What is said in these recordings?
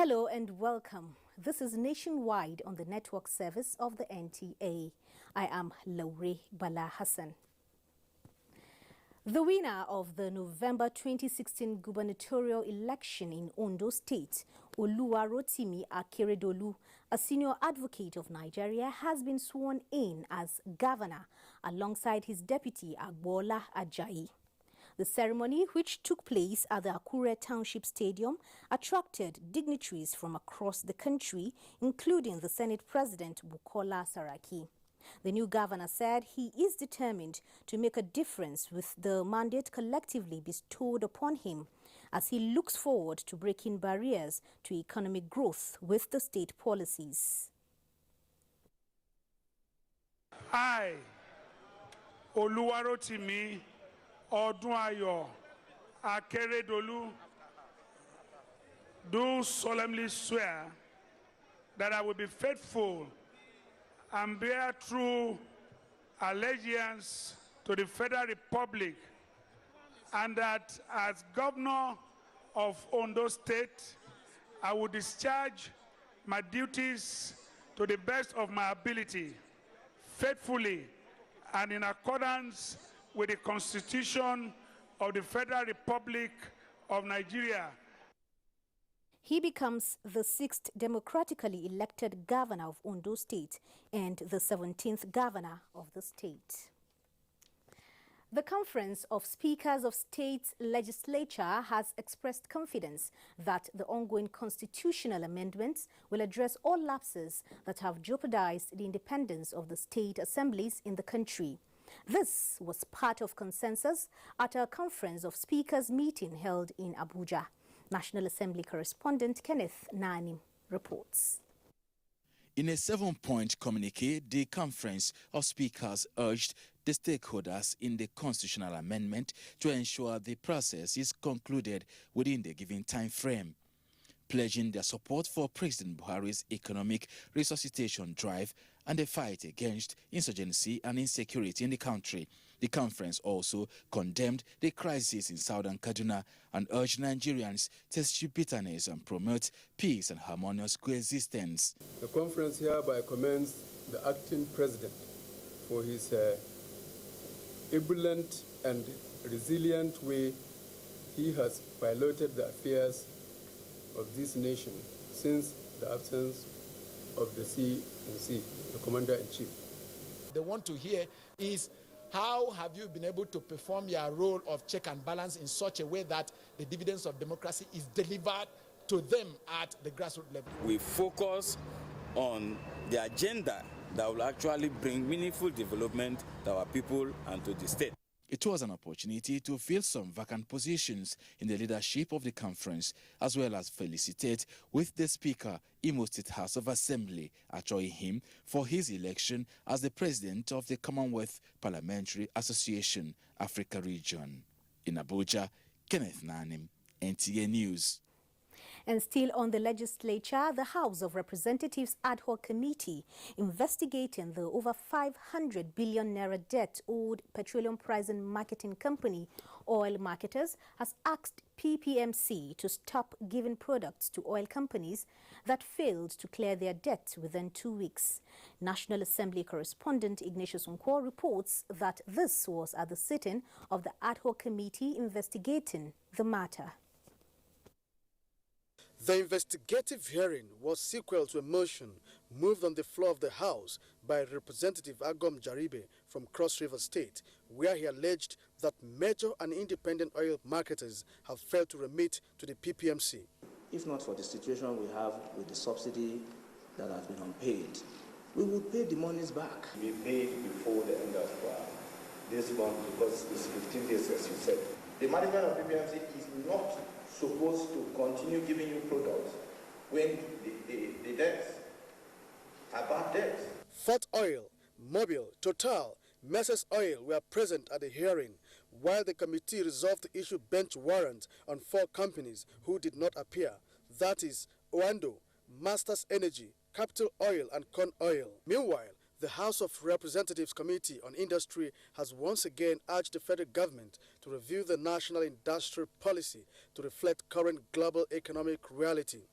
Hello and welcome. This is Nationwide on the network service of the NTA. I am Laure Bala Hassan. The winner of the November 2016 gubernatorial election in Ondo State, Oluwarotimi Akeredolu, a senior advocate of Nigeria, has been sworn in as governor alongside his deputy Agbola Ajayi. The ceremony, which took place at the Akure Township Stadium, attracted dignitaries from across the country, including the Senate President Bukola Saraki. The new governor said he is determined to make a difference with the mandate collectively bestowed upon him, as he looks forward to breaking barriers to economic growth with the state policies. I, Oluwarotimi Odunayo Akeredolu, do solemnly swear that I will be faithful and bear true allegiance to the Federal Republic, and that as governor of Ondo State, I will discharge my duties to the best of my ability, faithfully and in accordance with the Constitution of the Federal Republic of Nigeria. He becomes the 6th democratically elected governor of Ondo State and the 17th governor of the state. The Conference of Speakers of States Legislature has expressed confidence that the ongoing constitutional amendments will address all lapses that have jeopardized the independence of the state assemblies in the country. This was part of consensus at a Conference of Speakers meeting held in Abuja. National Assembly correspondent Kenneth Nanim reports. In a 7-point communique, the Conference of Speakers urged the stakeholders in the constitutional amendment to ensure the process is concluded within the given time frame. Pledging their support for President Buhari's economic resuscitation drive and the fight against insurgency and insecurity in the country. The conference also condemned the crisis in southern Kaduna and urged Nigerians to eschew bitterness and promote peace and harmonious coexistence. The conference hereby commends the acting president for his ebullient and resilient way he has piloted the affairs of this nation since the absence of the CNC, the Commander-in-Chief. They want to hear is how have you been able to perform your role of check and balance in such a way that the dividends of democracy is delivered to them at the grassroots level. We focus on the agenda that will actually bring meaningful development to our people and to the state. It was an opportunity to fill some vacant positions in the leadership of the conference, as well as felicitate with the Speaker, Imo State House of Assembly, adjuring him for his election as the President of the Commonwealth Parliamentary Association, Africa Region. In Abuja, Kenneth Nanim, NTA News. And still on the legislature, the House of Representatives Ad Hoc Committee investigating the over 500 billion naira debt owed Petroleum Price and Marketing Company, oil marketers, has asked PPMC to stop giving products to oil companies that failed to clear their debt within 2 weeks. National Assembly correspondent Ignatius Nkwo reports that this was at the sitting of the Ad Hoc Committee investigating the matter. The investigative hearing was sequel to a motion moved on the floor of the House by Representative Agom Jaribe from Cross River State, where he alleged that major and independent oil marketers have failed to remit to the PPMC. If not for the situation we have with the subsidy that has been unpaid, we would pay the monies back. We pay before the end of this month because it's 15 days, as you said. The management of PPMC is not supposed to continue giving you products when the debts are bad debts. Fort Oil, Mobil, Total, Messrs Oil were present at the hearing, while the committee resolved to issue bench warrants on 4 companies who did not appear. That is Ondo, Masters Energy, Capital Oil and Corn Oil. Meanwhile, the House of Representatives Committee on Industry has once again urged the federal government to review the national industrial policy to reflect current global economic reality.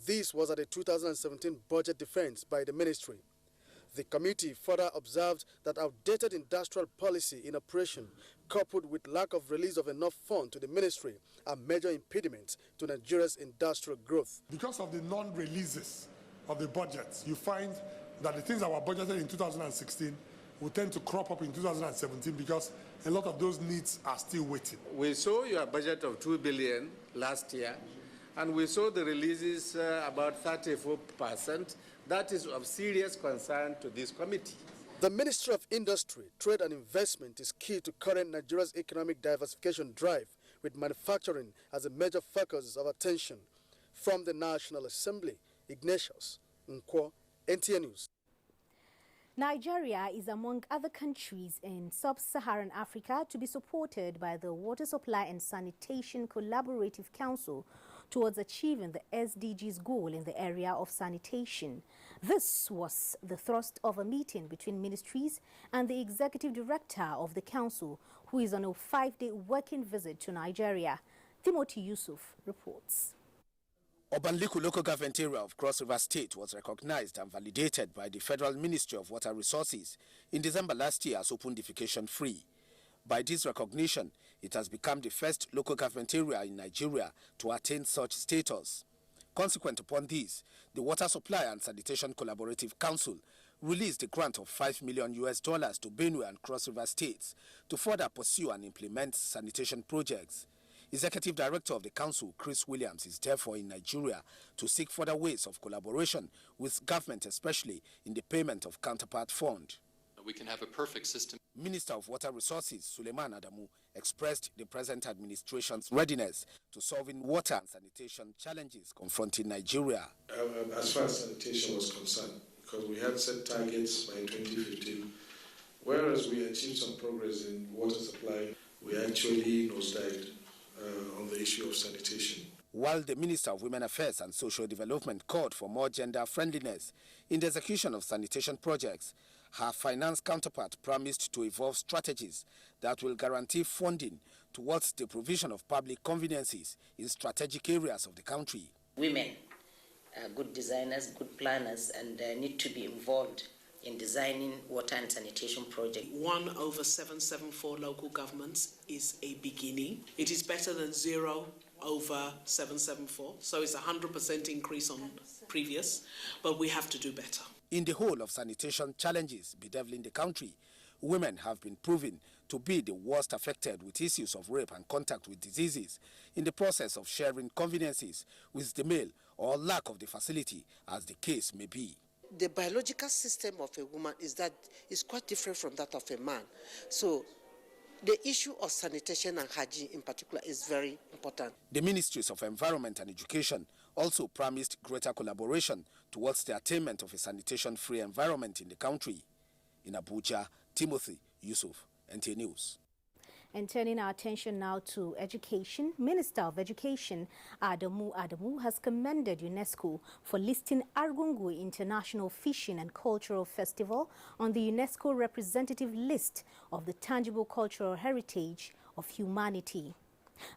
This was at the 2017 budget defense by the ministry. The committee further observed that outdated industrial policy in operation, coupled with lack of release of enough funds to the ministry, are major impediments to Nigeria's industrial growth. Because of the non-releases of the budgets, you find that the things that were budgeted in 2016 will tend to crop up in 2017 because a lot of those needs are still waiting. We saw your budget of 2 billion last year, and we saw the releases about 34%. That is of serious concern to this committee. The Ministry of Industry, Trade and Investment is key to current Nigeria's economic diversification drive, with manufacturing as a major focus of attention. From the National Assembly, Ignatius Nkwo, NTA News. Nigeria is among other countries in sub-Saharan Africa to be supported by the Water Supply and Sanitation Collaborative Council towards achieving the SDGs goal in the area of sanitation. This was the thrust of a meeting between ministries and the executive director of the council, who is on a 5-day working visit to Nigeria. Timothy Yusuf reports. Obanliku local government area of Cross River State was recognized and validated by the Federal Ministry of Water Resources in December last year as open defecation free. By this recognition, it has become the first local government area in Nigeria to attain such status. Consequent upon this, the Water Supply and Sanitation Collaborative Council released a grant of $5 million to Benue and Cross River states to further pursue and implement sanitation projects. Executive Director of the Council, Chris Williams, is therefore in Nigeria to seek further ways of collaboration with government, especially in the payment of counterpart fund. We can have a perfect system. Minister of Water Resources, Suleiman Adamu, expressed the present administration's readiness to solving water and sanitation challenges confronting Nigeria. As far as sanitation was concerned, because we had set targets by 2015, whereas we achieved some progress in water supply, we actually nosedived on the issue of sanitation. While the Minister of Women Affairs and Social Development called for more gender friendliness in the execution of sanitation projects, her finance counterpart promised to evolve strategies that will guarantee funding towards the provision of public conveniences in strategic areas of the country. Women are good designers, good planners, and need to be involved in designing water and sanitation projects. 1/774 local governments is a beginning. It is better than 0/774, so it's 100% increase on previous, but we have to do better. In the whole of sanitation challenges bedeviling the country, women have been proven to be the worst affected with issues of rape and contact with diseases in the process of sharing conveniences with the male or lack of the facility, as the case may be. The biological system of a woman is quite different from that of a man. So the issue of sanitation and hygiene in particular is very important. The Ministries of Environment and Education also promised greater collaboration towards the attainment of a sanitation-free environment in the country. In Abuja, Timothy Yusuf, NTA News. And turning our attention now to education, Minister of Education Adamu has commended UNESCO for listing Argungu International Fishing and Cultural Festival on the UNESCO representative list of the tangible cultural heritage of humanity.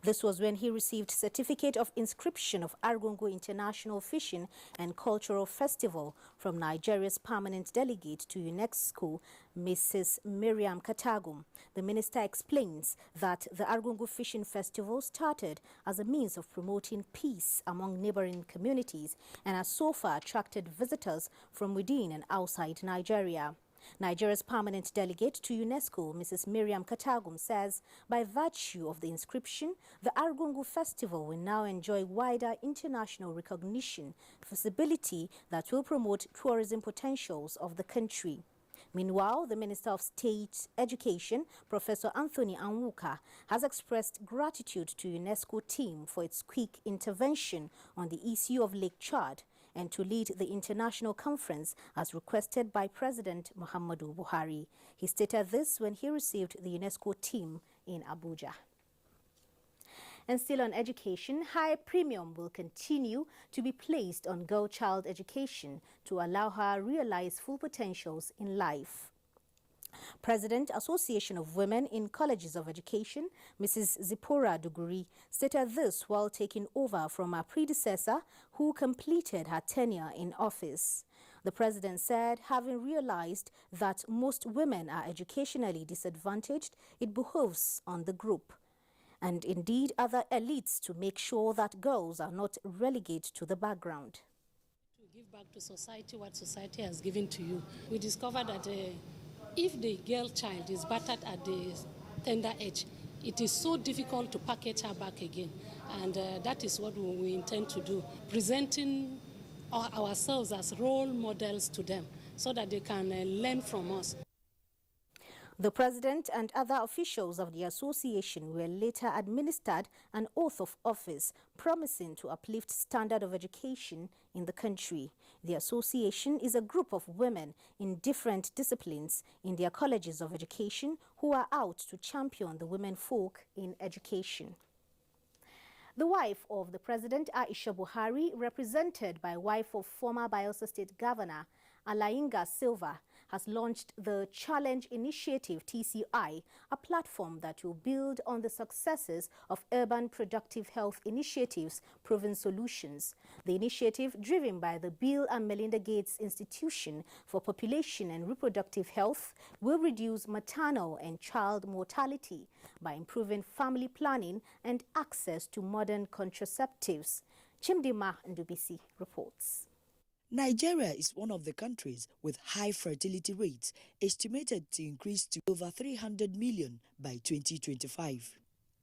This was when he received certificate of inscription of Argungu International Fishing and Cultural Festival from Nigeria's permanent delegate to UNESCO, Mrs. Miriam Katagum. The minister explains that the Argungu Fishing Festival started as a means of promoting peace among neighboring communities and has so far attracted visitors from within and outside Nigeria. Nigeria's permanent delegate to UNESCO, Mrs. Miriam Katagum, says by virtue of the inscription, the Argungu Festival will now enjoy wider international recognition, visibility that will promote tourism potentials of the country. Meanwhile, the Minister of State Education, Professor Anthony Anwuka, has expressed gratitude to UNESCO team for its quick intervention on the issue of Lake Chad and to lead the international conference as requested by President Muhammadu Buhari. He stated this when he received the UNESCO team in Abuja. And still on education, high premium will continue to be placed on girl-child education to allow her realize full potentials in life. President, Association of Women in Colleges of Education, Mrs. Zipporah Duguri, stated this while taking over from her predecessor who completed her tenure in office. The president said, having realized that most women are educationally disadvantaged, it behoves on the group and indeed other elites to make sure that girls are not relegated to the background. To give back to society what society has given to you. We discovered that if the girl child is battered at the tender age, it is so difficult to package her back again. And that is what we intend to do, presenting ourselves as role models to them so that they can learn from us. The president and other officials of the association were later administered an oath of office promising to uplift standard of education in the country. The association is a group of women in different disciplines in their colleges of education who are out to champion the women folk in education. The wife of the president, Aisha Buhari, represented by wife of former Bayelsa State Governor Alainga Silva, has launched the Challenge Initiative TCI, a platform that will build on the successes of urban productive health initiatives, proven solutions. The initiative, driven by the Bill and Melinda Gates Institution for Population and Reproductive Health, will reduce maternal and child mortality by improving family planning and access to modern contraceptives. Chimdima Ndubisi reports. Nigeria is one of the countries with high fertility rates, estimated to increase to over 300 million by 2025.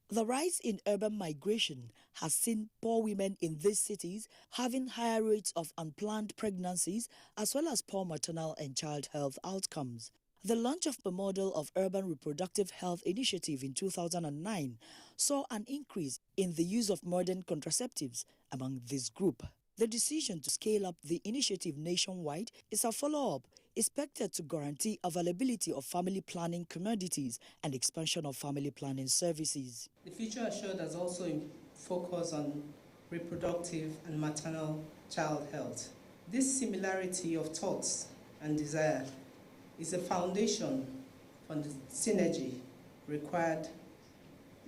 The rise in urban migration has seen poor women in these cities having higher rates of unplanned pregnancies as well as poor maternal and child health outcomes. The launch of the model of Urban Reproductive Health Initiative in 2009 saw an increase in the use of modern contraceptives among this group. The decision to scale up the initiative nationwide is a follow-up expected to guarantee availability of family planning commodities and expansion of family planning services. The Future Assured has also focused on reproductive and maternal child health. This similarity of thoughts and desire is a foundation for the synergy required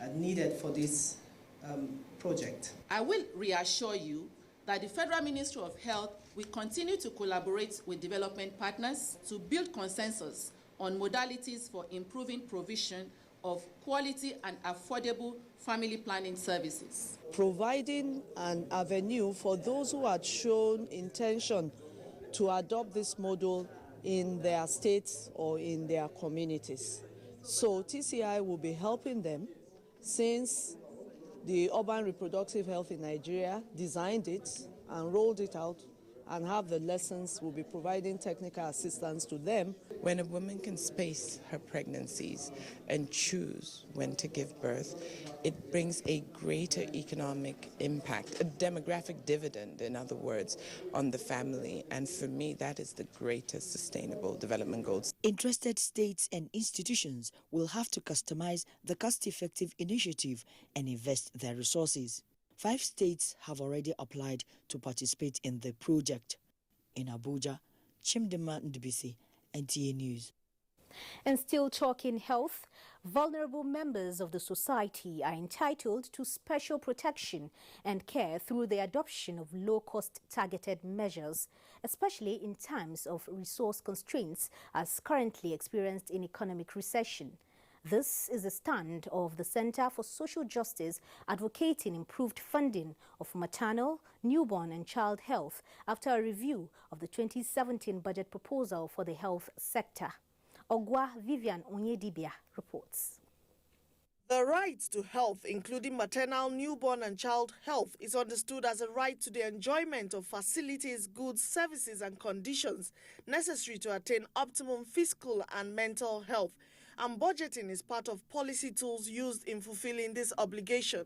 and needed for this project. I will reassure you that the Federal Ministry of Health will continue to collaborate with development partners to build consensus on modalities for improving provision of quality and affordable family planning services. Providing an avenue for those who had shown intention to adopt this model in their states or in their communities. So TCI will be helping them since the Urban Reproductive Health in Nigeria designed it and rolled it out and have the lessons. Will be providing technical assistance to them. When a woman can space her pregnancies and choose when to give birth, it brings a greater economic impact, a demographic dividend, in other words, on the family. And for me, that is the greatest sustainable development goals. Interested states and institutions will have to customize the cost-effective initiative and invest their resources. 5 states have already applied to participate in the project. In Abuja, Chimdima Ndubisi, NTA News. And still talking health, vulnerable members of the society are entitled to special protection and care through the adoption of low-cost targeted measures, especially in times of resource constraints as currently experienced in economic recession. This is the stand of the Center for Social Justice advocating improved funding of maternal, newborn and child health after a review of the 2017 budget proposal for the health sector. Ogwa Vivian Onyedibia reports. The right to health, including maternal, newborn and child health, is understood as a right to the enjoyment of facilities, goods, services and conditions necessary to attain optimum physical and mental health. And budgeting is part of policy tools used in fulfilling this obligation.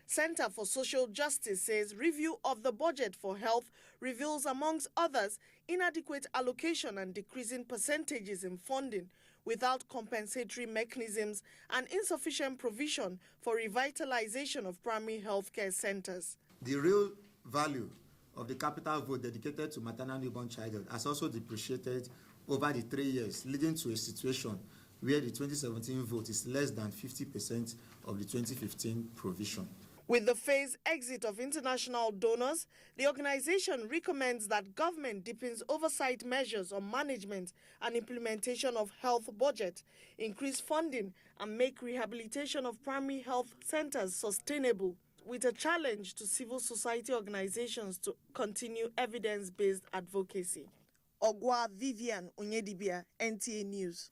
Center for Social Justice says review of the budget for health reveals, amongst others, inadequate allocation and decreasing percentages in funding without compensatory mechanisms and insufficient provision for revitalization of primary health care centers. The real value of the capital vote dedicated to maternal newborn childhood has also depreciated over the 3 years, leading to a situation where the 2017 vote is less than 50% of the 2015 provision. With the phased exit of international donors, the organization recommends that government deepens oversight measures on management and implementation of health budget, increase funding, and make rehabilitation of primary health centers sustainable, with a challenge to civil society organizations to continue evidence-based advocacy. Ogwa Vivian Onyedibia, NTA News.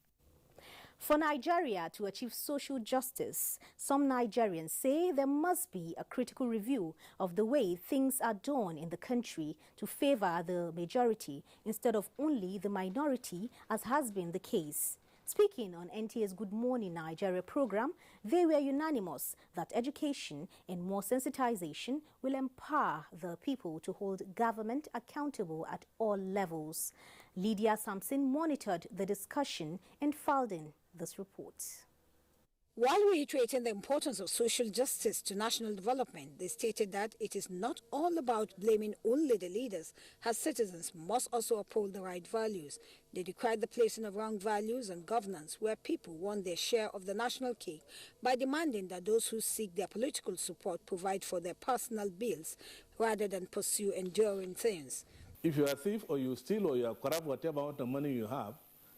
For Nigeria to achieve social justice, some Nigerians say there must be a critical review of the way things are done in the country to favor the majority instead of only the minority, as has been the case. Speaking on NTA's Good Morning Nigeria program, they were unanimous that education and more sensitization will empower the people to hold government accountable at all levels. Lydia Sampson monitored the discussion and filed in this report. While reiterating the importance of social justice to national development, they stated that it is not all about blaming only the leaders, as citizens must also uphold the right values. They decried the placing of wrong values on governance, where people want their share of the national cake, by demanding that those who seek their political support provide for their personal bills rather than pursue enduring things. If you are a thief or you steal or you are corrupt, whatever amount of money you have,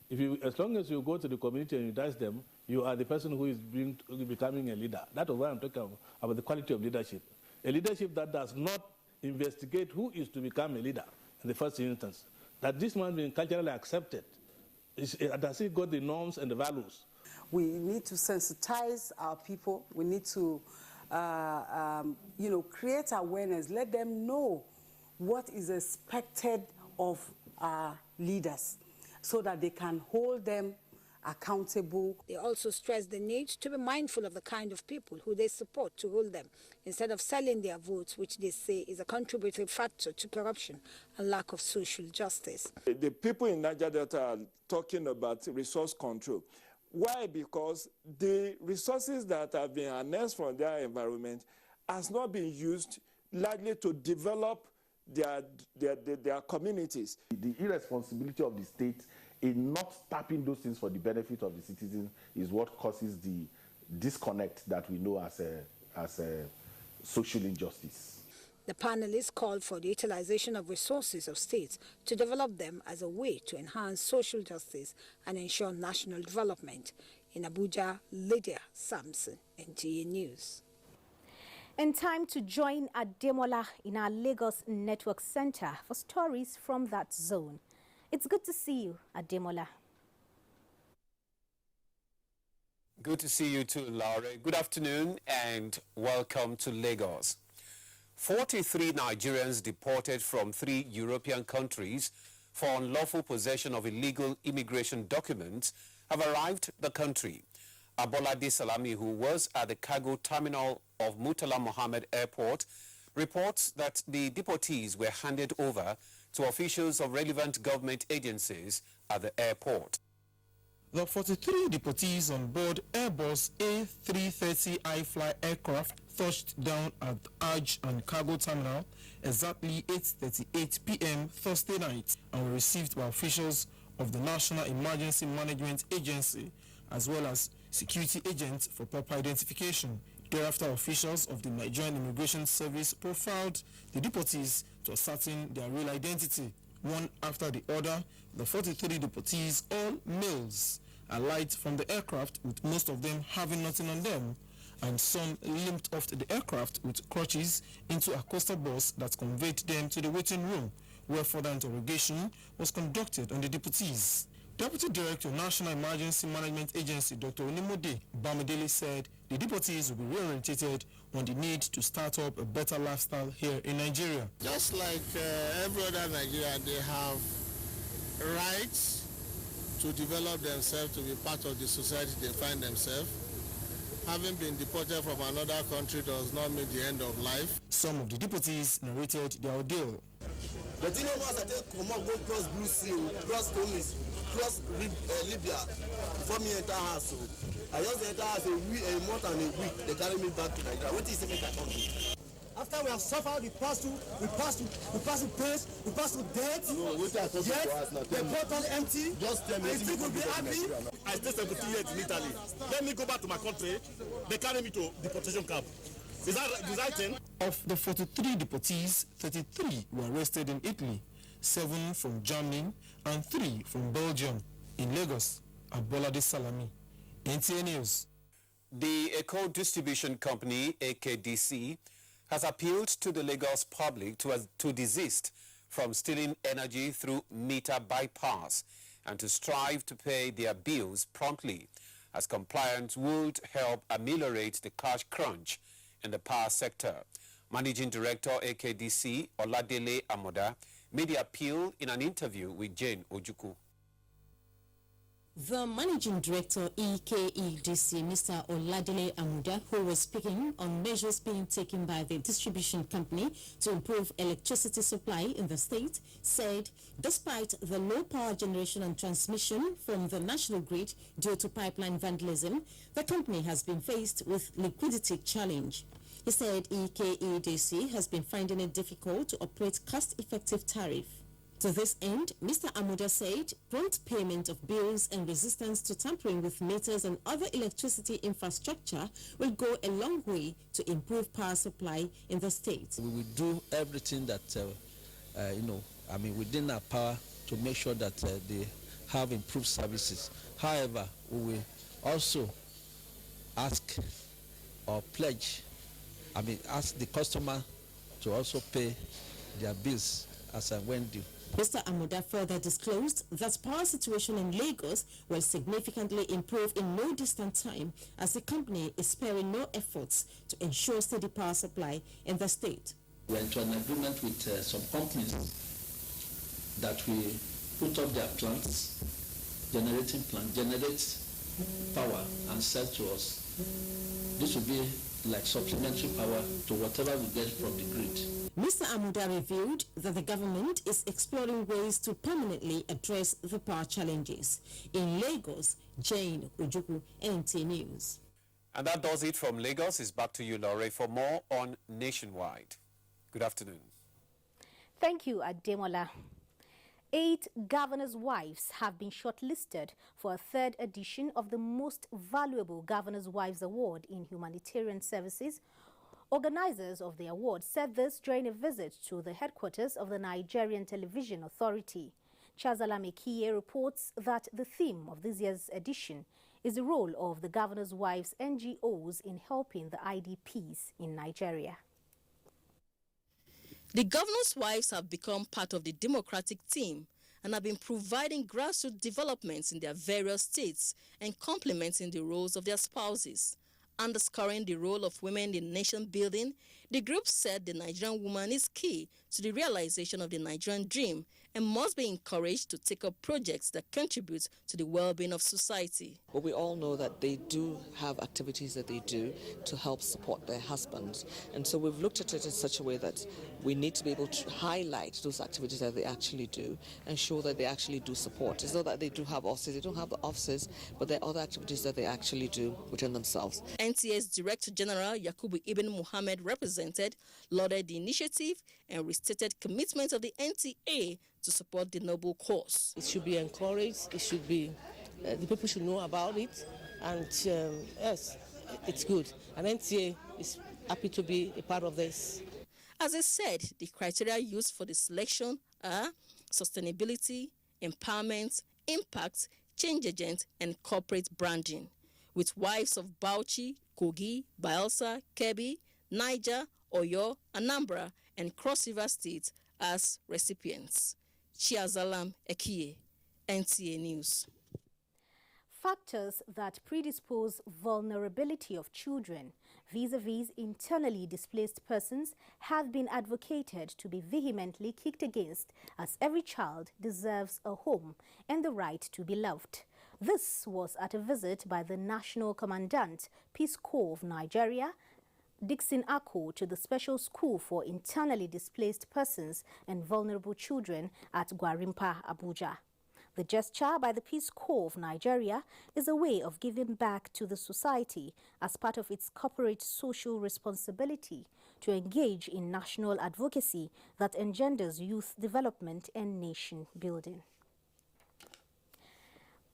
as long as you go to the community and you touch them, you are the person who is becoming a leader. That is why I'm talking about the quality of leadership. A leadership that does not investigate who is to become a leader in the first instance. That this man being culturally accepted. Does he got the norms and the values? We need to sensitize our people. We need to, create awareness. Let them know what is expected of our leaders, so that they can hold them accountable. They also stress the need to be mindful of the kind of people who they support to rule them, instead of selling their votes, which they say is a contributory factor to corruption and lack of social justice. The people in Niger Delta are talking about resource control. Why? Because the resources that have been harnessed from their environment has not been used largely to develop their communities. The irresponsibility of the state in not tapping those things for the benefit of the citizens is what causes the disconnect that we know as a social injustice. The panelists called for the utilization of resources of states to develop them as a way to enhance social justice and ensure national development. In Abuja, Lydia Sampson, NTA News. And time to join Ademola in our Lagos Network Center for stories from that zone. It's good to see you, Ademola. Good to see you too, Laura. Good afternoon and welcome to Lagos. 43 Nigerians deported from 3 European countries for unlawful possession of illegal immigration documents have arrived the country. Abolade Salami, who was at the cargo terminal of Murtala Mohammed Airport, reports that the deportees were handed over to officials of relevant government agencies at the airport. The 43 deportees on board Airbus A330 Fly aircraft touched down at the Hajj and Cargo Terminal exactly 8:38 p.m. Thursday night and were received by officials of the National Emergency Management Agency as well as security agents for proper identification. Thereafter, officials of the Nigerian Immigration Service profiled the deportees to ascertain their real identity. One after the other, the 43 deportees, all males, alighted from the aircraft with most of them having nothing on them, and some limped off the aircraft with crutches into a coaster bus that conveyed them to the waiting room, where further interrogation was conducted on the deportees. Deputy Director, National Emergency Management Agency, Dr. Onimode Bamidele, said the deportees will be reorientated on the need to start up a better lifestyle here in Nigeria. Just like every other Nigerian, they have rights to develop themselves, to be part of the society they find themselves. Having been deported from another country does not mean the end of life. Some of the deportees narrated their ordeal. The thing was that they come up, go cross Blue Sea, cross Tunis, cross Libya, before me enter house. I just enter house a month and a week. They carry me back to Nigeria. What is it make I come here? After we have suffered, we pass through pain, we pass through death. Yet the bottle empty. Just tell me. I think we'll be happy. I stayed 17 years in Italy. Let me go back to my country. They carry me to deportation camp. Is that the right thing? Of the 43 deportees, 33 were arrested in Italy, 7 from Germany, and 3 from Belgium. In Lagos, Abolade Salami, NTA News. The Eco Distribution Company, AKDC, has appealed to the Lagos public to desist from stealing energy through meter bypass and to strive to pay their bills promptly, as compliance would help ameliorate the cash crunch in the power sector. Managing Director AKDC, Oladele Amoda, made the appeal in an interview with Jane Ojukwu. The Managing Director EKEDC, Mr. Oladele Amuda, who was speaking on measures being taken by the distribution company to improve electricity supply in the state, said despite the low power generation and transmission from the national grid due to pipeline vandalism, the company has been faced with liquidity challenge. He said EKEDC has been finding it difficult to operate cost-effective tariff. To this end, Mr. Amuda said prompt payment of bills and resistance to tampering with meters and other electricity infrastructure will go a long way to improve power supply in the state. We will do everything that, within our power to make sure that they have improved services. However, we will also ask or pledge, ask the customer to also pay their bills as and when due. Mr. Amuda further disclosed that power situation in Lagos will significantly improve in no distant time, as the company is sparing no efforts to ensure steady power supply in the state. We are into an agreement with some companies that we put up their plants, generating plant, generate power and sell to us. This will be like supplementary power to whatever we get from the grid. Mr. Amuda revealed that the government is exploring ways to permanently address the power challenges. In Lagos, Jane Ojukwu, NTA News. And that does it from Lagos. It's back to you, Laurie, for more on Nationwide. Good afternoon. Thank you, Ademola. 8 governors' wives have been shortlisted for a 3rd edition of the Most Valuable Governors' Wives Award in Humanitarian Services. Organizers of the award said this during a visit to the headquarters of the Nigerian Television Authority. Chazala Mekiye reports that the theme of this year's edition is the role of the governors' wives NGOs in helping the IDPs in Nigeria. The governors' wives have become part of the democratic team and have been providing grassroots developments in their various states and complementing the roles of their spouses. Underscoring the role of women in nation building, the group said the Nigerian woman is key to the realization of the Nigerian dream and must be encouraged to take up projects that contribute to the well-being of society. Well, we all know that they do have activities that they do to help support their husbands. And so we've looked at it in such a way that we need to be able to highlight those activities that they actually do and show that they actually do support. It's not that they do have offices, they don't have the offices, but there are other activities that they actually do within themselves. NTA's Director General Yakubu Ibn Muhammad represented, lauded the initiative and restated commitment of the NTA to support the noble cause. It should be encouraged, it should be, the people should know about it, and yes, it's good. And NTA is happy to be a part of this. As I said, the criteria used for the selection are sustainability, empowerment, impact, change agent, and corporate branding, with wives of Bauchi, Kogi, Bayelsa, Kebbi, Niger, Oyo, Anambra, and Cross River States as recipients. Chiazalam Ekiye, NTA News. Factors that predispose vulnerability of children vis-a-vis internally displaced persons have been advocated to be vehemently kicked against, as every child deserves a home and the right to be loved. This was at a visit by the National Commandant, Peace Corps of Nigeria, Dixon Ako, to the Special School for Internally Displaced Persons and Vulnerable Children at Gwarimpa, Abuja. The gesture by the Peace Corps of Nigeria is a way of giving back to the society as part of its corporate social responsibility to engage in national advocacy that engenders youth development and nation building.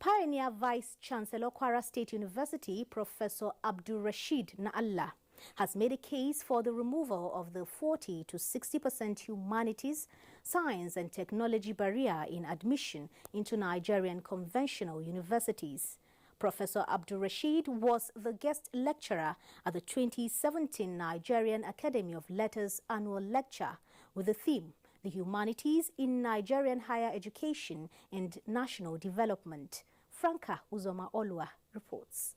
Pioneer Vice-Chancellor Kwara State University, Professor Abdulrasheed Na'Allah, has made a case for the removal of the 40 to 60% humanities, science and technology barrier in admission into Nigerian conventional universities. Professor Abdulrasheed was the guest lecturer at the 2017 Nigerian Academy of Letters annual lecture with the theme, The Humanities in Nigerian Higher Education and National Development. Franca Uzoma Olua reports.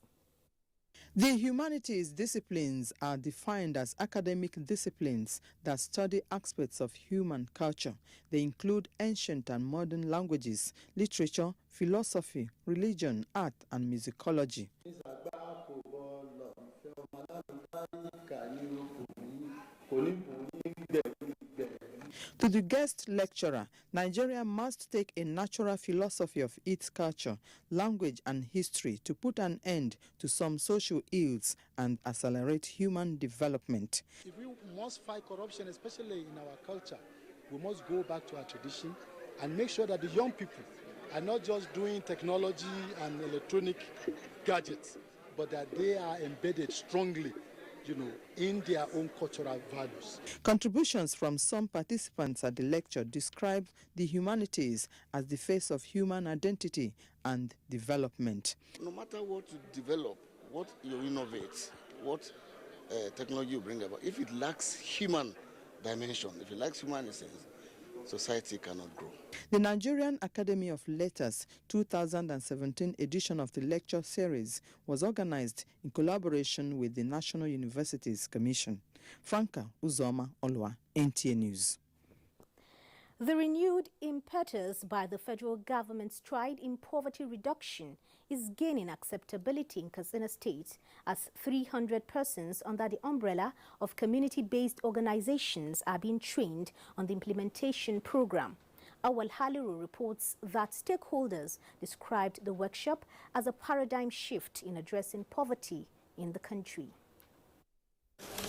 The humanities disciplines are defined as academic disciplines that study aspects of human culture. They include ancient and modern languages, literature, philosophy, religion, art, and musicology. To the guest lecturer, Nigeria must take a natural philosophy of its culture, language, and history to put an end to some social ills and accelerate human development. If we must fight corruption, especially in our culture, we must go back to our tradition and make sure that the young people are not just doing technology and electronic gadgets, but that they are embedded strongly, in their own cultural values. Contributions from some participants at the lecture described the humanities as the face of human identity and development. No matter what you develop, what you innovate, what technology you bring about, if it lacks human dimension, if it lacks human essence, society cannot grow. The Nigerian Academy of Letters 2017 edition of the lecture series was organized in collaboration with the National Universities Commission. Franca Uzoma Olwa, NTA News. The renewed impetus by the federal government's stride in poverty reduction is gaining acceptability in Katsina State as 300 persons under the umbrella of community-based organizations are being trained on the implementation program. Awal Haliru reports that stakeholders described the workshop as a paradigm shift in addressing poverty in the country.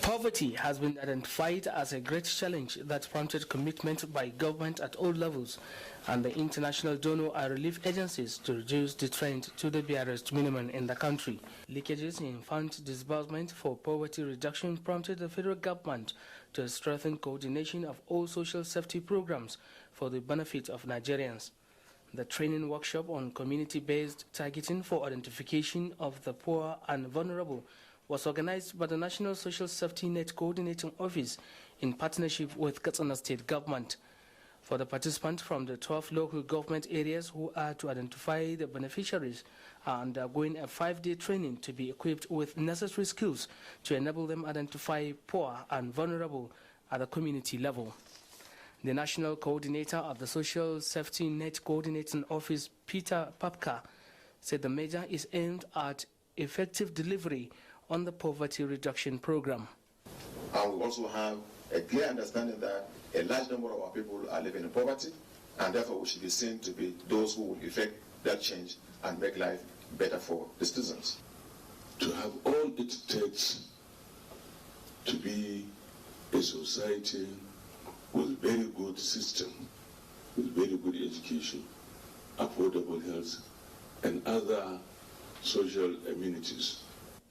Poverty has been identified as a great challenge that prompted commitment by government at all levels and the international donor and relief agencies to reduce the trend to the barest minimum in the country. Leakages in fund disbursement for poverty reduction prompted the federal government to strengthen coordination of all social safety programs for the benefit of Nigerians. The training workshop on community-based targeting for identification of the poor and vulnerable was organized by the National Social Safety Net Coordinating Office in partnership with Katsina State Government. For the participants from the 12 local government areas who are to identify the beneficiaries are undergoing a 5-day training to be equipped with necessary skills to enable them identify poor and vulnerable at the community level. The National Coordinator of the Social Safety Net Coordinating Office, Peter Papka, said the measure is aimed at effective delivery on the poverty reduction program. And we also have a clear understanding that a large number of our people are living in poverty, and therefore we should be seen to be those who will effect that change and make life better for the citizens. To have all it takes to be a society with very good system, with very good education, affordable health, and other social amenities.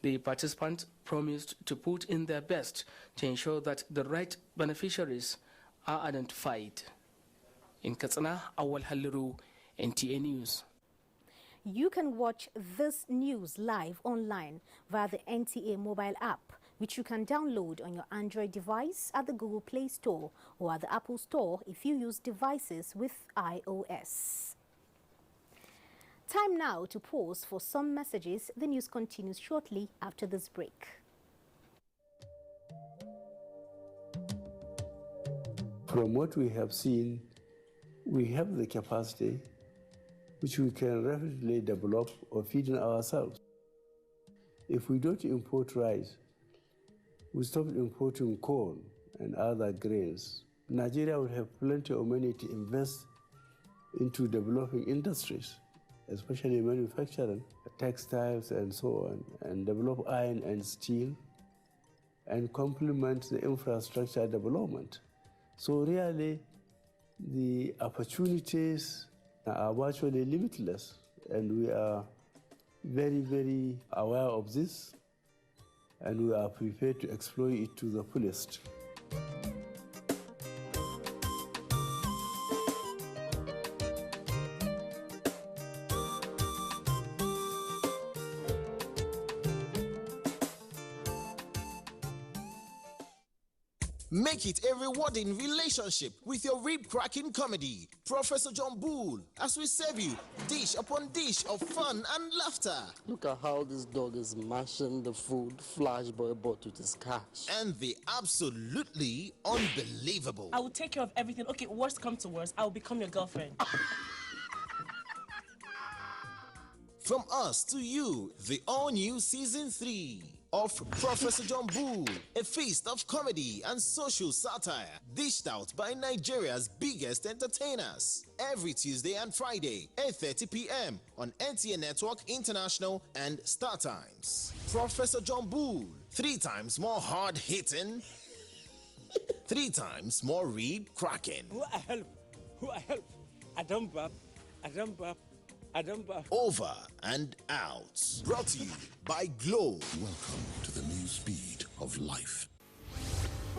The participants promised to put in their best to ensure that the right beneficiaries are identified. In Katsina, Awal Haliru, NTA News. You can watch this news live online via the NTA mobile app, which you can download on your Android device at the Google Play Store or at the Apple Store if you use devices with iOS. Time now to pause for some messages. The news continues shortly after this break. From what we have seen, we have the capacity which we can rapidly develop or feed in ourselves. If we don't import rice, we stop importing corn and other grains, Nigeria will have plenty of money to invest into developing industries, especially manufacturing, textiles and so on, and develop iron and steel, and complement the infrastructure development. So really, the opportunities are virtually limitless, and we are very, very aware of this, and we are prepared to exploit it to the fullest. Make it a rewarding relationship with your rib-cracking comedy, Professor John Bull, as we serve you dish upon dish of fun and laughter. Look at how this dog is mashing the food Flash Boy bought with his cash. And the absolutely unbelievable. I will take care of everything. Okay, worst come to worst, I will become your girlfriend. From us to you, the all-new Season 3 of Professor John Bull, a feast of comedy and social satire, dished out by Nigeria's biggest entertainers. Every Tuesday and Friday, 8:30 p.m. on NTA Network International and Star Times. Professor John Bull, 3 times more hard-hitting, 3 times more rib-cracking. Who I help? I don't bab. Over and out. Brought to you by Glow. Welcome to the new speed of life.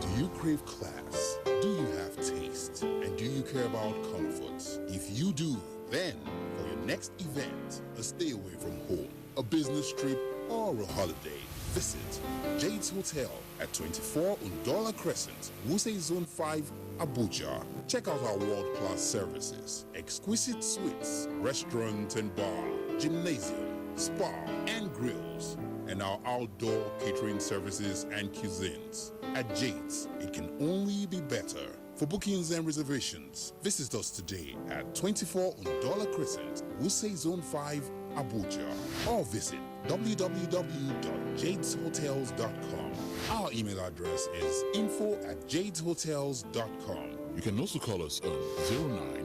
Do you crave class? Do you have taste? And do you care about comfort? If you do, then for your next event, a stay away from home, a business trip, or a holiday, visit Jade's Hotel at 24 Undola Crescent, Wuse Zone 5, Abuja. Check out our world-class services, exquisite suites, restaurant and bar, gymnasium, spa and grills, and our outdoor catering services and cuisines. At Jade's, it can only be better. For bookings and reservations, visit us today at 24 Undola Crescent, Wuse Zone 5, Abuja, or visit www.jadeshotels.com. Our email address is info@jadeshotels.com. You can also call us on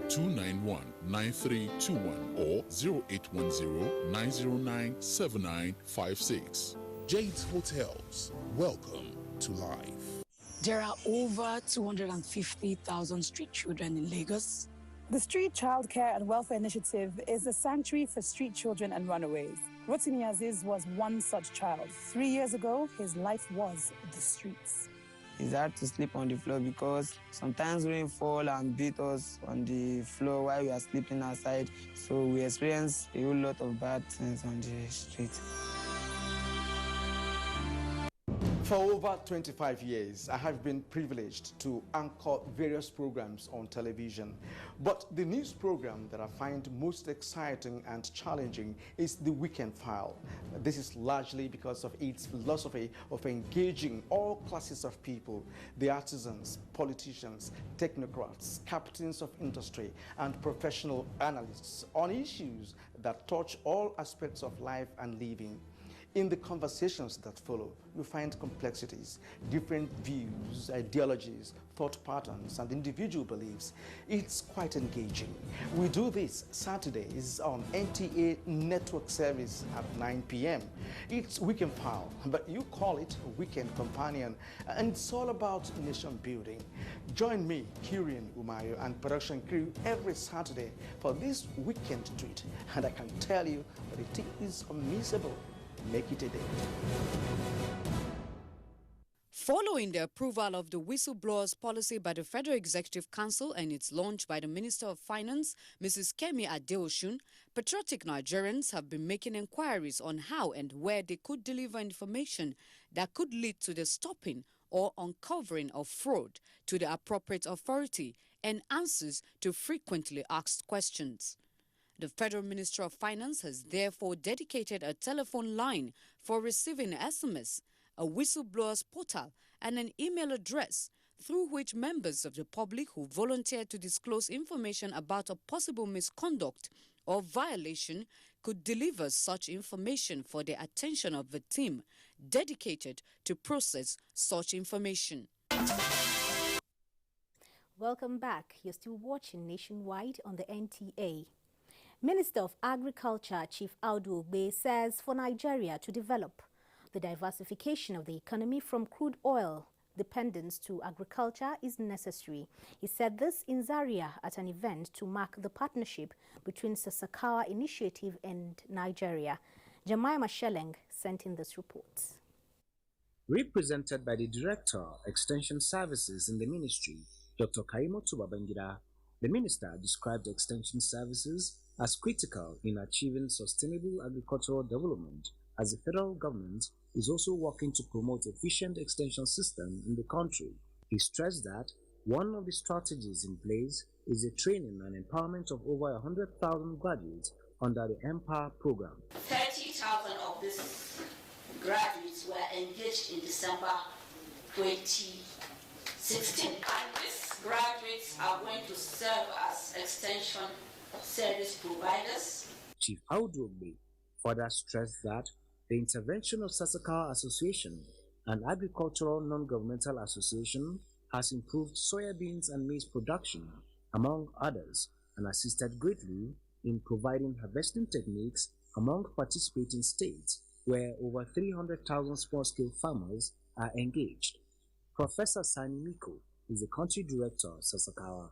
09291-9321 or 0810-909-7956. Jade's Hotels. Welcome to life. There are over 250,000 street children in Lagos. The Street Child Care and Welfare Initiative is a sanctuary for street children and runaways. Rotimi Aziz was one such child. 3 years ago, his life was the streets. It's hard to sleep on the floor because sometimes rain fall and beat us on the floor while we are sleeping outside. So we experience a whole lot of bad things on the street. For over 25 years, I have been privileged to anchor various programs on television. But the news program that I find most exciting and challenging is The Weekend File. This is largely because of its philosophy of engaging all classes of people, the artisans, politicians, technocrats, captains of industry, and professional analysts on issues that touch all aspects of life and living. In the conversations that follow, you find complexities, different views, ideologies, thought patterns, and individual beliefs. It's quite engaging. We do this Saturdays on NTA Network Service at 9 p.m. It's Weekend File, but you call it Weekend Companion, and it's all about nation building. Join me, Kirian Umayo, and production crew every Saturday for this weekend treat, and I can tell you that it is unmissable. Make it a day. Following the approval of the whistleblowers policy by the Federal Executive Council and its launch by the Minister of Finance, Mrs. Kemi Adeosun, patriotic Nigerians have been making inquiries on how and where they could deliver information that could lead to the stopping or uncovering of fraud to the appropriate authority and answers to frequently asked questions. The Federal Minister of Finance has therefore dedicated a telephone line for receiving SMS, a whistleblowers portal, and an email address through which members of the public who volunteer to disclose information about a possible misconduct or violation could deliver such information for the attention of the team dedicated to process such information. Welcome back. You're still watching Nationwide on the NTA. Minister of Agriculture Chief Audu Ogbe says for Nigeria to develop, the diversification of the economy from crude oil dependence to agriculture is necessary. He said this in Zaria at an event to mark the partnership between Sasakawa Initiative and Nigeria. Jemima Sheleng sent in this report. Represented by the Director, Extension Services in the Ministry, Dr. Kaimoto Babangida, the Minister described Extension Services as critical in achieving sustainable agricultural development, as the federal government is also working to promote efficient extension system in the country. He stressed that one of the strategies in place is the training and empowerment of over 100,000 graduates under the Empower program. 30,000 of these graduates were engaged in December 2016. And these graduates are going to serve as extension service providers. Chief Audu Ogbe further stressed that the intervention of Sasakawa Association, an agricultural non-governmental association, has improved soybeans and maize production, among others, and assisted greatly in providing harvesting techniques among participating states, where over 300,000 small-scale farmers are engaged. Professor Sanimiko is the country director of Sasakawa.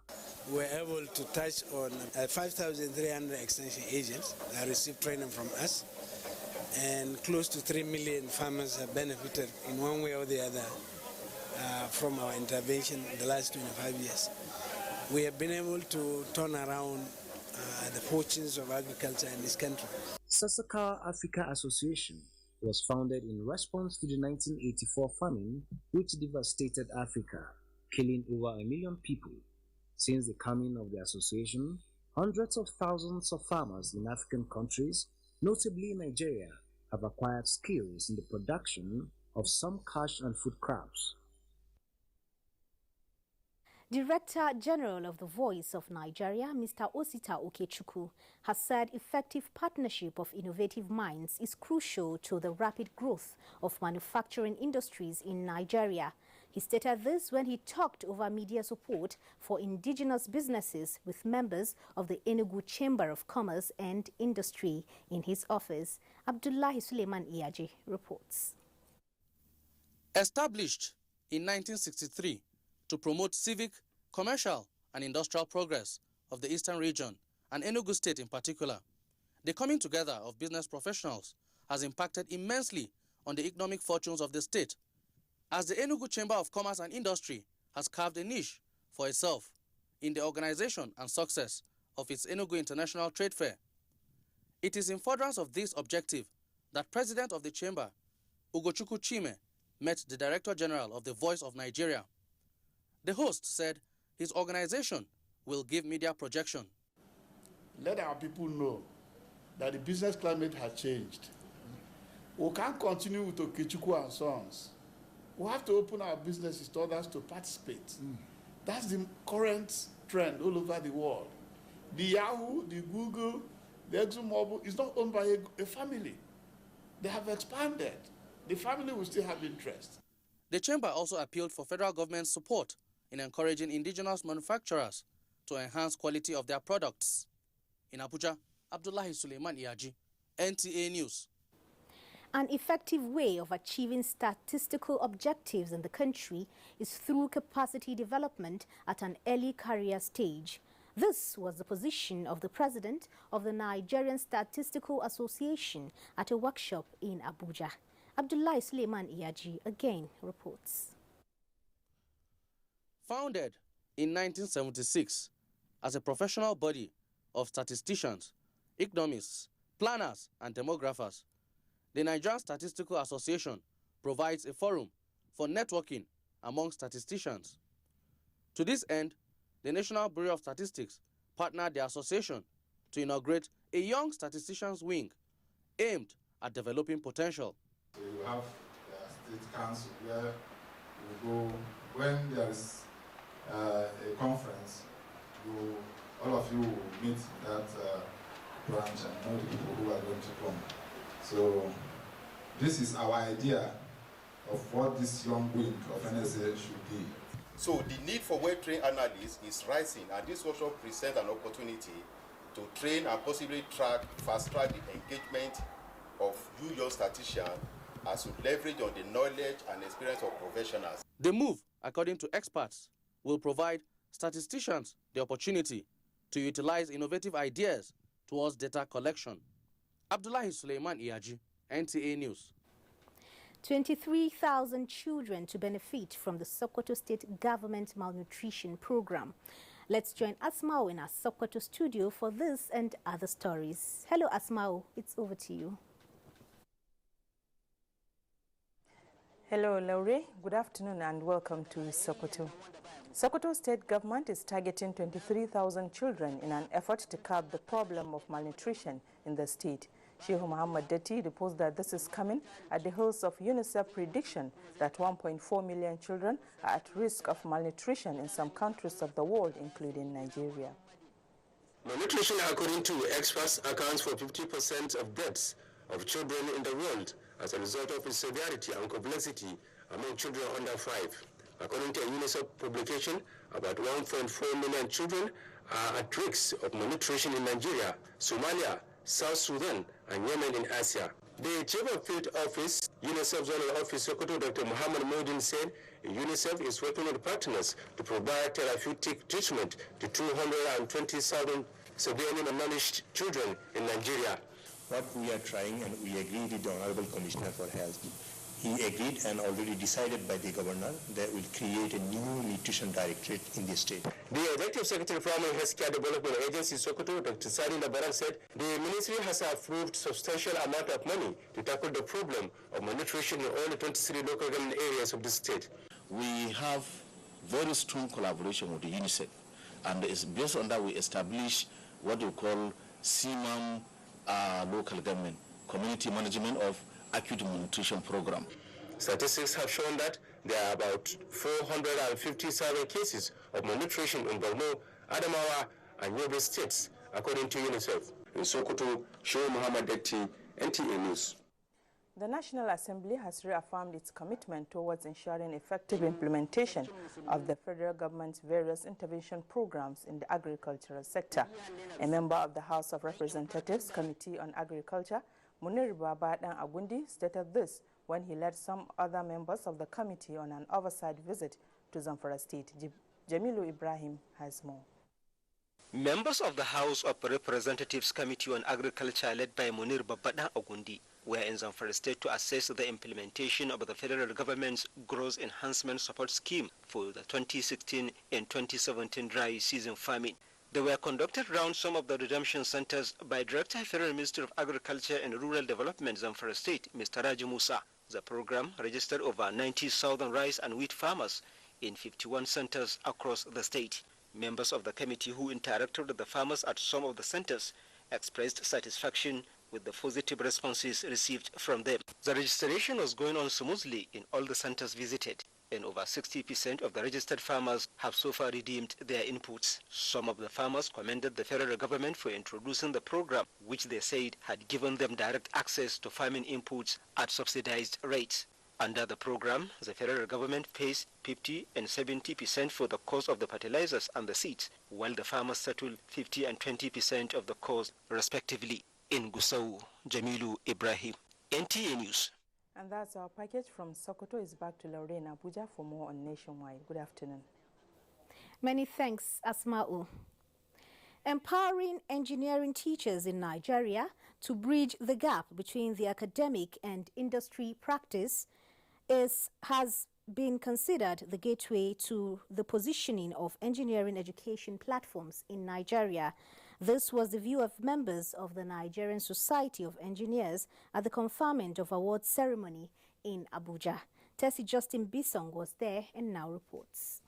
We were able to touch on 5,300 extension agents that received training from us, and close to 3 million farmers have benefited in one way or the other from our intervention in the last 25 years. We have been able to turn around the fortunes of agriculture in this country. Sasakawa Africa Association was founded in response to the 1984 famine, which devastated Africa, killing over 1 million people. Since the coming of the association, hundreds of thousands of farmers in African countries, notably Nigeria, have acquired skills in the production of some cash and food crops. Director General of the Voice of Nigeria, Mr. Osita Okechukwu, has said effective partnership of innovative minds is crucial to the rapid growth of manufacturing industries in Nigeria. He stated this when he talked over media support for indigenous businesses with members of the Enugu Chamber of Commerce and Industry in his office. Abdullahi Suleiman Iyaji reports. Established in 1963 to promote civic, commercial and industrial progress of the Eastern region and Enugu State in particular, the coming together of business professionals has impacted immensely on the economic fortunes of the state, as the Enugu Chamber of Commerce and Industry has carved a niche for itself in the organization and success of its Enugu International Trade Fair. It is in furtherance of this objective that President of the Chamber, Ugochukwu Chime, met the Director General of the Voice of Nigeria. The host said his organization will give media projection. Let our people know that the business climate has changed. We can't continue with Okechukwu and Sons. We have to open our businesses to others to participate. That's the current trend all over the world. The Yahoo, the Google, the ExxonMobil is not owned by a family. They have expanded. The family will still have interest. The chamber also appealed for federal government support in encouraging indigenous manufacturers to enhance quality of their products. In Abuja, Abdullahi Suleiman Iyaji, NTA News. An effective way of achieving statistical objectives in the country is through capacity development at an early career stage. This was the position of the president of the Nigerian Statistical Association at a workshop in Abuja. Abdullahi Suleiman Iyaji again reports. Founded in 1976 as a professional body of statisticians, economists, planners, and demographers, the Nigerian Statistical Association provides a forum for networking among statisticians. To this end, the National Bureau of Statistics partnered the association to inaugurate a young statisticians wing aimed at developing potential. So you have the state council where you go when there is a conference. All of you will meet that branch and know the people who are going to come. So this is our idea of what this young wing of NSA should be. So the need for well-trained analysts is rising, and this workshop presents an opportunity to train and possibly fast-track the engagement of you young statisticians as we leverage on the knowledge and experience of professionals. The move, according to experts, will provide statisticians the opportunity to utilize innovative ideas towards data collection. Abdullahi Suleiman Iyaji, NTA News. 23,000 children to benefit from the Sokoto State Government Malnutrition Program. Let's join Asmao in our Sokoto studio for this and other stories. Hello, Asmao. It's over to you. Hello, Laure. Good afternoon and welcome to Sokoto. Sokoto State Government is targeting 23,000 children in an effort to curb the problem of malnutrition in the state. Sheikh Muhammad Deti reports that this is coming at the heels of UNICEF prediction that 1.4 million children are at risk of malnutrition in some countries of the world, including Nigeria. Malnutrition, according to experts, accounts for 50% of deaths of children in the world as a result of its severity and complexity among children under 5. According to a UNICEF publication, about 1.4 million children are at risk of malnutrition in Nigeria, Somalia, South Sudan, and Yemen in Asia. The Chief of Field Office, UNICEF Zonal Office Sokoto, Dr. Muhammad Modin, said UNICEF is working with partners to provide therapeutic treatment to 220,000 severely malnourished children in Nigeria. What we are trying, and we agreed with the Honorable Commissioner for Health, he agreed and already decided by the governor that will create a new nutrition directorate in the state. The Executive Secretary of Farm and Healthcare Development Agency Sokoto, Dr. Sani Labaran, said the ministry has approved substantial amount of money to tackle the problem of malnutrition in all the 23 local government areas of the state. We have very strong collaboration with the UNICEF, and it's based on that we establish what we call CMAM local government, Community Management of Acute Malnutrition Program. Statistics have shown that there are about 450,000 cases of malnutrition in Borno, Adamawa, and Yobe states, according to UNICEF. In Sokoto, Sheikh Muhammad Deti, NTA News. The National Assembly has reaffirmed its commitment towards ensuring effective implementation of the federal government's various intervention programs in the agricultural sector. A member of the House of Representatives Committee on Agriculture, Munir Babadan Agundi, stated this when he led some other members of the committee on an oversight visit to Zamfara State. Jamilu Ibrahim has more. Members of the House of Representatives Committee on Agriculture, led by Munir Babadan Agundi, were in Zamfara State to assess the implementation of the federal government's Growth Enhancement Support Scheme for the 2016 and 2017 dry season farming. They were conducted around some of the redemption centers by Director Federal Ministry of Agriculture and Rural Development, Zamfara State, Mr. Raji Musa. The program registered over 90,000 rice and wheat farmers in 51 centers across the state. Members of the committee who interacted with the farmers at some of the centers expressed satisfaction with the positive responses received from them. The registration was going on smoothly in all the centers visited, and over 60% of the registered farmers have so far redeemed their inputs. Some of the farmers commended the federal government for introducing the program, which they said had given them direct access to farming inputs at subsidized rates. Under the program, the federal government pays 50 and 70% for the cost of the fertilizers and the seeds, while the farmers settle 50 and 20% of the cost respectively. In Gusau, Jamilu Ibrahim, NTA News. And that's our package from Sokoto. Is back to Lorraine Abuja for more on Nationwide. Good afternoon. Many thanks, Asma'u. Empowering engineering teachers in Nigeria to bridge the gap between the academic and industry practice has been considered the gateway to the positioning of engineering education platforms in Nigeria. This was the view of members of the Nigerian Society of Engineers at the conferment of awards ceremony in Abuja. Tessie Justin Bisong was there and now reports.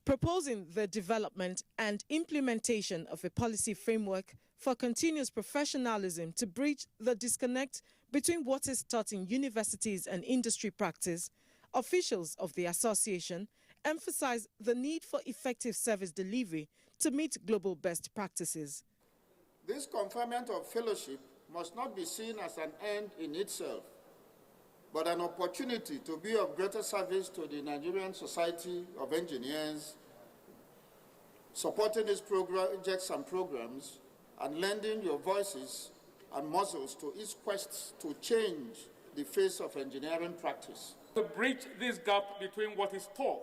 Proposing the development and implementation of a policy framework for continuous professionalism to bridge the disconnect between what is taught in universities and industry practice, officials of the association emphasize the need for effective service delivery to meet global best practices. This conferment of fellowship must not be seen as an end in itself, but an opportunity to be of greater service to the Nigerian Society of Engineers, supporting its projects and programs, and lending your voices and muscles to its quest to change the face of engineering practice. To bridge this gap between what is taught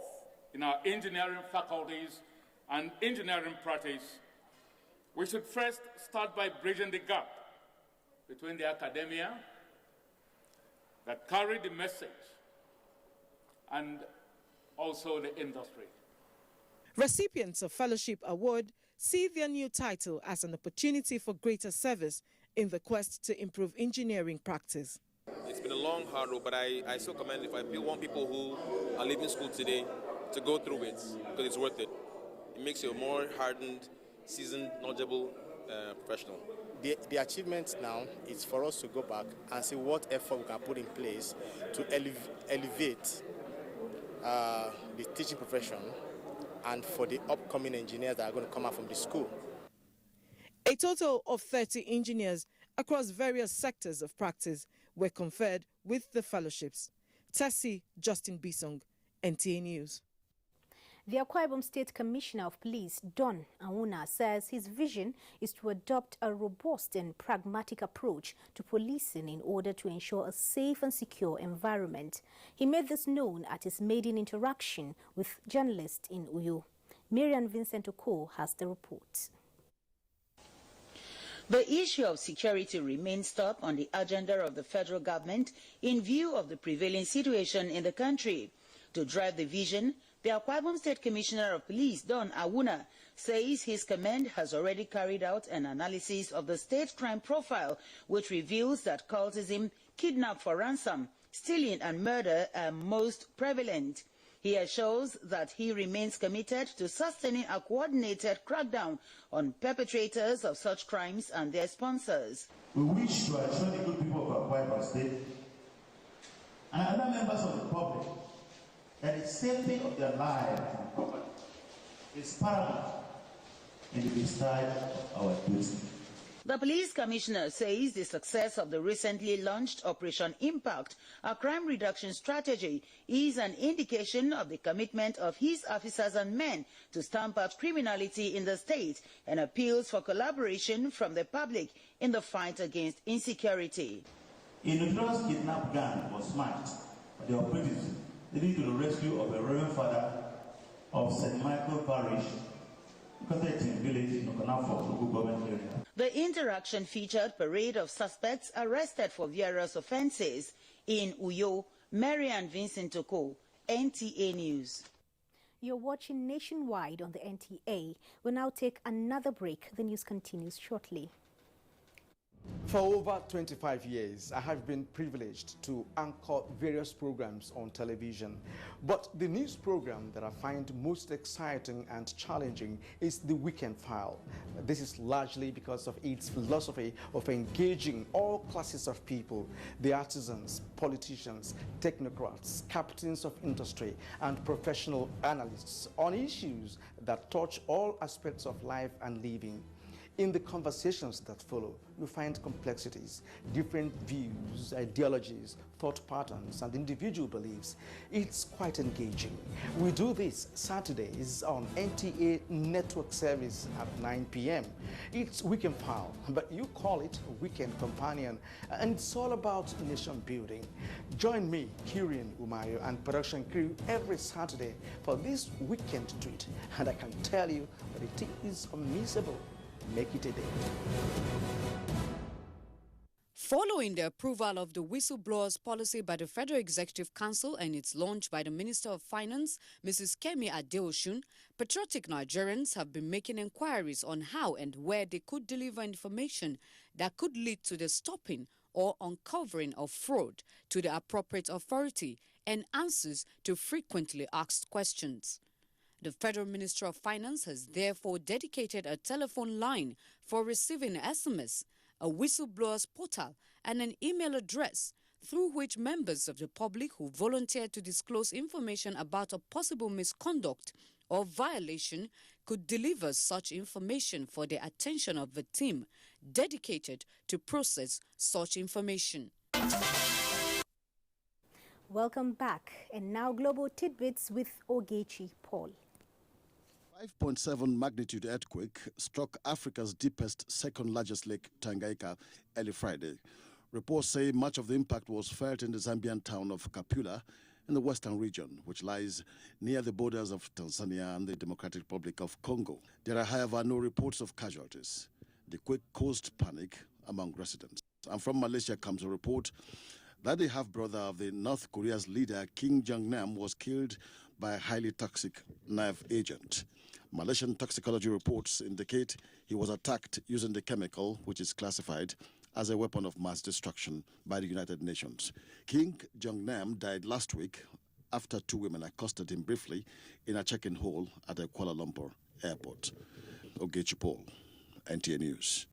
in our engineering faculties and engineering practice, we should first start by bridging the gap between the academia that carry the message and also the industry. Recipients of Fellowship Award see their new title as an opportunity for greater service in the quest to improve engineering practice. It's been a long, hard road, but I still commend if I want people who are leaving school today to go through it, because it's worth it. It makes you a more hardened, seasoned, knowledgeable professional. The achievement now is for us to go back and see what effort we can put in place to elevate the teaching profession and for the upcoming engineers that are going to come out from the school. A total of 30 engineers across various sectors of practice were conferred with the fellowships. Tessie Justin Bisong, NTA News. The Akwa Ibom State Commissioner of Police, Don Auna, says his vision is to adopt a robust and pragmatic approach to policing in order to ensure a safe and secure environment. He made this known at his maiden interaction with journalists in Uyo. Marian Vincent Oko has the report. The issue of security remains top on the agenda of the federal government in view of the prevailing situation in the country. To drive the vision, the Akwa Ibom State Commissioner of Police, Don Awuna, says his command has already carried out an analysis of the state crime profile, which reveals that cultism, kidnap for ransom, stealing and murder are most prevalent. He assures that he remains committed to sustaining a coordinated crackdown on perpetrators of such crimes and their sponsors. We wish to assure the good people of Akwa Ibom State and other members of the public that the safety of their lives and property is paramount in the discharge of our duty. The police commissioner says the success of the recently launched Operation Impact, a crime reduction strategy, is an indication of the commitment of his officers and men to stamp out criminality in the state, and appeals for collaboration from the public in the fight against insecurity. A notorious kidnap gang was smashed by the operatives, leading to the rescue of a Reverend Father of St. Michael Parish, village in Okanafo, local government area. The interaction featured parade of suspects arrested for various offences. In Uyo, Marian Vincent Oko, NTA News. You're watching Nationwide on the NTA. We'll now take another break. The news continues shortly. For over 25 years, I have been privileged to anchor various programs on television. But the news program that I find most exciting and challenging is The Weekend File. This is largely because of its philosophy of engaging all classes of people, the artisans, politicians, technocrats, captains of industry, and professional analysts on issues that touch all aspects of life and living. In the conversations that follow, you find complexities, different views, ideologies, thought patterns, and individual beliefs. It's quite engaging. We do this Saturdays on NTA Network Service at 9 p.m. It's Weekend File, but you call it Weekend Companion, and it's all about nation building. Join me, Kirian Umayo, and production crew every Saturday for this weekend treat, and I can tell you that it is unmissable. Make it a day. Following the approval of the Whistleblowers policy by the Federal Executive Council and its launch by the Minister of Finance, Mrs. Kemi Adeosun, patriotic Nigerians have been making inquiries on how and where they could deliver information that could lead to the stopping or uncovering of fraud to the appropriate authority and answers to frequently asked questions. The Federal Minister of Finance has therefore dedicated a telephone line for receiving SMS, a whistleblowers portal, and an email address through which members of the public who volunteer to disclose information about a possible misconduct or violation could deliver such information for the attention of the team dedicated to process such information. Welcome back. And now global tidbits with Ogechi Paul. 5.7 magnitude earthquake struck Africa's deepest, second-largest lake, Tanganyika, early Friday. Reports say much of the impact was felt in the Zambian town of Kapula in the western region, which lies near the borders of Tanzania and the Democratic Republic of Congo. There are, however, no reports of casualties. The quake caused panic among residents. And from Malaysia comes a report that the half-brother of the North Korea's leader, Kim Jong-nam, was killed by a highly toxic knife agent. Malaysian toxicology reports indicate he was attacked using the chemical, which is classified as a weapon of mass destruction by the United Nations. Kim Jong-nam died last week after two women accosted him briefly in a check-in hall at a Kuala Lumpur airport. Ogechi Paul, NTA News.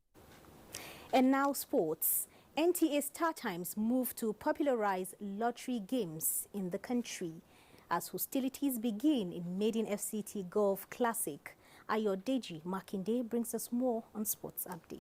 And now sports. NTA Star Times moved to popularize lottery games in the country as hostilities begin in Maiden FCT Golf Classic. Ayodeji Makinde brings us more on Sports Update.